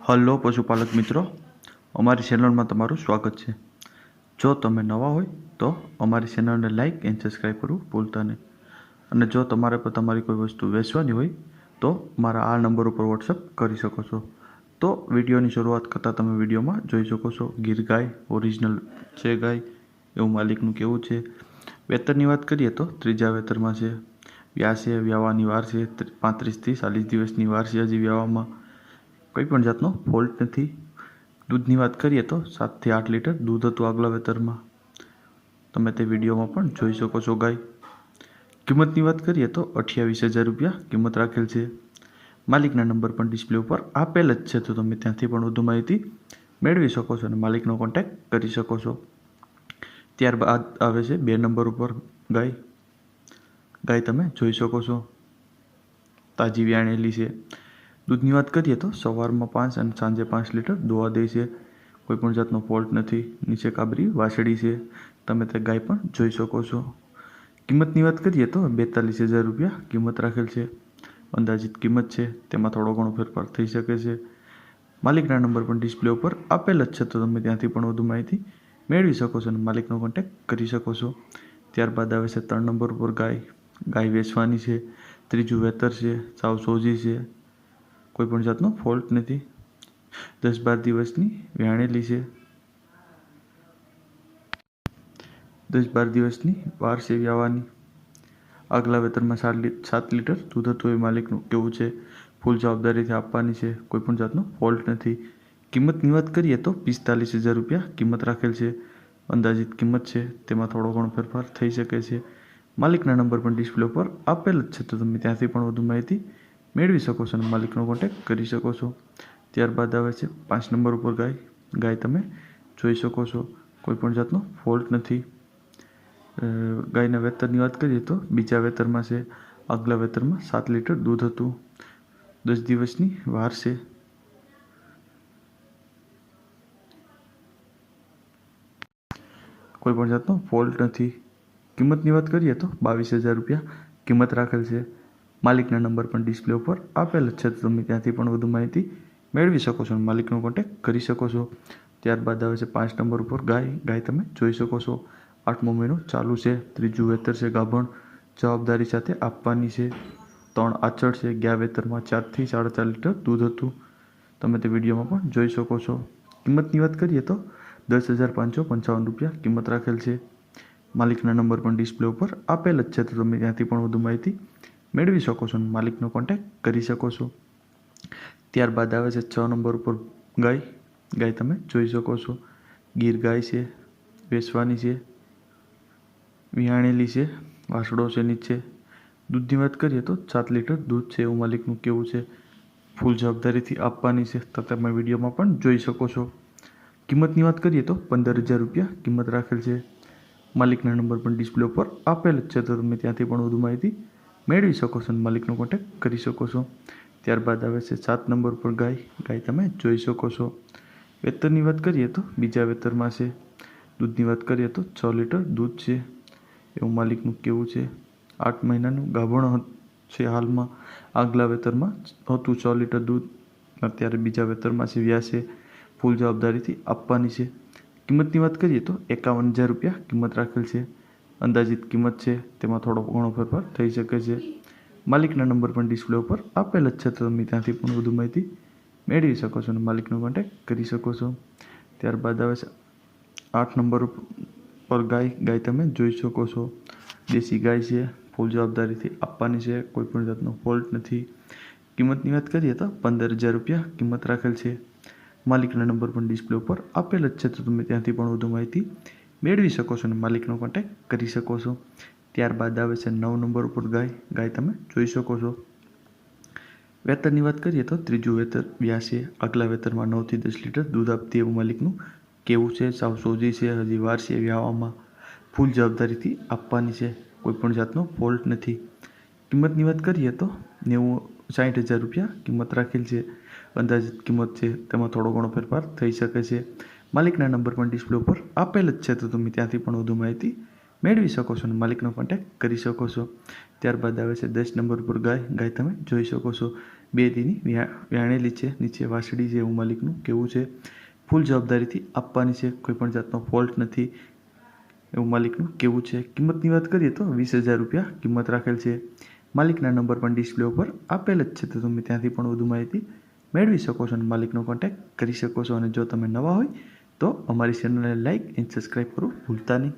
Hello પશુપાલક મિત્રો, અમારી ચેનલમાં તમારું સ્વાગત છે। જો તમે નવા હોય તો અમારી ચેનલને લાઇક એન્ડ સબસ્ક્રાઈબ કરવું ભૂલતા નહીં। અને જો તમારે પણ તમારી કોઈ વસ્તુ વેચવાની હોય તો મારા આ નંબર ઉપર વોટ્સઅપ કરી શકો છો। તો વિડીયોની શરૂઆત કરતાં તમે વિડીયોમાં જોઈ શકો છો ગીર ગાય ઓરિજિનલ છે ગાય, એવું માલિકનું કેવું છે। વેતરની વાત કરીએ તો ત્રીજા વેતરમાં છે, વ્યાસે વ્યાવાની વાર છે 35થી 40 દિવસની વાર છે। હજી વ્યાવામાં કોઈ પણ જાતનો ફોલ્ટ નથી। દૂધની વાત કરીએ તો 7 થી 8 લીટર દૂધ હતું આગલા વેતરમાં, તમે તે વિડીયોમાં પણ જોઈ શકો છો। ગાય કિંમતની વાત કરીએ તો 28,000 રૂપિયા કિંમત રાખેલ છે। માલિકના નંબર પણ ડિસ્પ્લે ઉપર આપેલ જ છે, તો તમે ત્યાંથી પણ વધુ માહિતી મેળવી શકો છો અને માલિકનો કોન્ટેક્ટ કરી શકો છો। ત્યારબાદ આવે છે 2 નંબર ઉપર ગાય। ગાય તમે જોઈ શકો છો, તાજી વ્યાણેલી છે। દૂધની વાત કરીએ તો સવારમાં 5 અને સાંજે 5 લીટર દોવા દે છે, કોઈપણ જાતનો ફોલ્ટ નથી। નીચે કાબરી વાછડી છે, તમે તે ગાય પણ જોઈ શકો છો। કિંમતની વાત કરીએ તો 42,000 રૂપિયા કિંમત રાખેલ છે। અંદાજિત કિંમત છે, તેમાં થોડો ઘણો ફેરફાર થઈ શકે છે। માલિકના નંબર પણ ડિસ્પ્લે ઉપર આપેલ જ છે, તો તમે ત્યાંથી પણ વધુ માહિતી મેળવી શકો છો અને માલિકનો કોન્ટેક્ટ કરી શકો છો। ત્યારબાદ આવે છે 3 નંબર ઉપર ગાય। ગાય વેચવાની છે, ત્રીજું વેતર છે, સાવ સોજી છે, કોઈપણ જાતનો ફોલ્ટ નથી। 10-12 દિવસની વ્યાણેલી છે, 10-12 દિવસની વાર છે વ્યાવાની। આગલા વેતરમાં 7 લીટર દૂધ હતું એ માલિકનું કેવું છે। ફૂલ જવાબદારીથી આપવાની છે, કોઈપણ જાતનો ફોલ્ટ નથી। કિંમતની વાત કરીએ તો 45,000 રૂપિયા કિંમત રાખેલ છે। અંદાજિત કિંમત છે, તેમાં થોડો ઘણો ફેરફાર થઈ શકે છે। માલિકના નંબર પણ ડિસ્પ્લે ઉપર આપેલ જ છે, તો તમે ત્યાંથી પણ વધુ માહિતી મેળવી શકો છો અને માલિકનો કોન્ટેક્ટ કરી શકો છો। ત્યારબાદ આવે છે 5 નંબર ઉપર ગાય। ગાય તમે જોઈ શકો છો, કોઈપણ જાતનો ફોલ્ટ નથી। ગાયના વેતરની વાત કરીએ તો બીજા વેતરમાં છે, આગલા વેતરમાં 7 લીટર દૂધ હતું, 10 દિવસની વાર છે। કોઈપણ જાતનો ફોલ્ટ નથી। કિંમતની વાત કરીએ તો 22,000 રૂપિયા કિંમત રાખેલ છે। માલિકના નંબર પણ ડિસ્પ્લે ઉપર આપેલ જ છે, તો તમે ત્યાંથી પણ વધુ માહિતી મેળવી શકો છો અને માલિકનો કોન્ટેક્ટ કરી શકો છો। ત્યારબાદ આવે છે 5 નંબર ઉપર ગાય। ગાય તમે જોઈ શકો છો, 8મો મહિનો ચાલુ છે, ત્રીજું વેતર છે, ગાભણ જવાબદારી સાથે આપવાની છે। 3 આચળ છે, ગયા વેતરમાં 4 થી 4.5 લીટર દૂધ હતું, તમે તે વિડીયોમાં પણ જોઈ શકો છો। કિંમતની વાત કરીએ તો 10,555 રૂપિયા કિંમત રાખેલ છે। માલિકના નંબર પણ ડિસ્પ્લે ઉપર આપેલ જ છે, તો તમે ત્યાંથી પણ વધુ માહિતી મેળવી શકો છો અને માલિકનો કોન્ટેક્ટ કરી શકો છો। ત્યારબાદ આવે છે 6 નંબર ઉપર ગાય। ગાય તમે જોઈ શકો છો, ગીર ગાય છે, વેચવાની છે, વિયાણેલી છે, વાસડો છે નીચે। દૂધની વાત કરીએ તો 7 લીટર દૂધ છે, એવું માલિકનું કેવું છે। ફૂલ જવાબદારીથી આપવાની છે, તો તમે વિડીયોમાં પણ જોઈ શકો છો। કિંમતની વાત કરીએ તો 15,000 રૂપિયા કિંમત રાખેલ છે। માલિકના નંબર પણ ડિસ્પ્લે ઉપર આપેલ જ છે, તો તમે ત્યાંથી પણ વધુ માહિતી મેળવી શકો છો અને માલિકનો કોન્ટેક્ટ કરી શકો છો। ત્યારબાદ આવે છે 7 નંબર પર ગાય। ગાય તમે જોઈ શકો છો, વેતરની વાત કરીએ તો બીજા વેતરમાં છે। દૂધની વાત કરીએ તો 6 લીટર દૂધ છે, એવું માલિકનું કેવું છે। 8 મહિનાનું ગાભણ છે હાલમાં, આગલા વેતરમાં હતું 6 લીટર દૂધ, અત્યારે બીજા વેતરમાં છે, વ્યાસે ફૂલ જવાબદારીથી આપવાની છે। કિંમતની વાત કરીએ તો 51,000 રૂપિયા કિંમત રાખેલ છે। અંદાજિત કિંમત છે, તેમાં થોડો ઘણો ફેરફાર થઈ શકે છે। માલિકના નંબર પણ ડિસ્પ્લે ઉપર આપેલ જ છે, તો તમે ત્યાંથી પણ વધુ માહિતી મેળવી શકો છો અને માલિકનો કોન્ટેક્ટ કરી શકો છો। ત્યારબાદ આવે છે 8 નંબર પર ગાય। ગાય તમે જોઈ શકો છો, દેશી ગાય છે, ફૂલ જવાબદારીથી આપવાની છે, કોઈપણ જાતનો ફોલ્ટ નથી। કિંમતની વાત કરીએ તો 15,000 રૂપિયા કિંમત રાખેલ છે। માલિકના નંબર પણ ડિસ્પ્લે ઉપર આપેલ જ છે, તો તમે ત્યાંથી પણ વધુ માહિતી મેળવી શકો છો અને માલિકનો કોન્ટેક્ટ કરી શકો છો। ત્યારબાદ આવે છે 9 નંબર ઉપર ગાય। ગાય તમે જોઈ શકો છો, વેતરની વાત કરીએ તો ત્રીજું વેતર વ્યાસે, આગલા વેતરમાં 9 થી 10 લીટર દૂધ આપતી, એવું માલિકનું કેવું છે। સાવ સોજી છે, હજી વાર છે વ્યાવામાં, ફૂલ જવાબદારીથી આપવાની છે, કોઈપણ જાતનો ફોલ્ટ નથી। કિંમતની વાત કરીએ તો 60,000 રૂપિયા કિંમત રાખેલ છે। અંદાજિત કિંમત છે, તેમાં થોડો ઘણો ફેરફાર થઈ શકે છે। માલિકના નંબર પણ ડિસ્પ્લે ઉપર આપેલ જ છે, તો તમે ત્યાંથી પણ વધુ માહિતી મેળવી શકો છો અને માલિકનો કોન્ટેક્ટ કરી શકો છો। ત્યારબાદ આવે છે 10 નંબર પર ગાય। ગાય તમે જોઈ શકો છો, 2 દીની વ્યાણેલી છે, નીચે વાસળી છે એવું માલિકનું કહેવું છે. ફૂલ જવાબદારીથી આપવાની છે, કોઈ પણ જાતનો ફોલ્ટ નથી એવું માલિકનું કહેવું છે. કિંમતની વાત કરીએ તો 20,000 રૂપિયા કિંમત રાખેલ છે. માલિકના નંબર પણ ડિસ્પ્લે ઉપર આપેલ જ છે, તો તમે ત્યાંથી પણ વધુ માહિતી મેળવી શકો છો અને માલિકનો કોન્ટેક્ટ કરી શકો છો. અને જો તમે નવા હોય તો અમારી ચેનલને લાઇક એન્ડ સબસ્ક્રાઈબ કરવું ભૂલતા નહીં.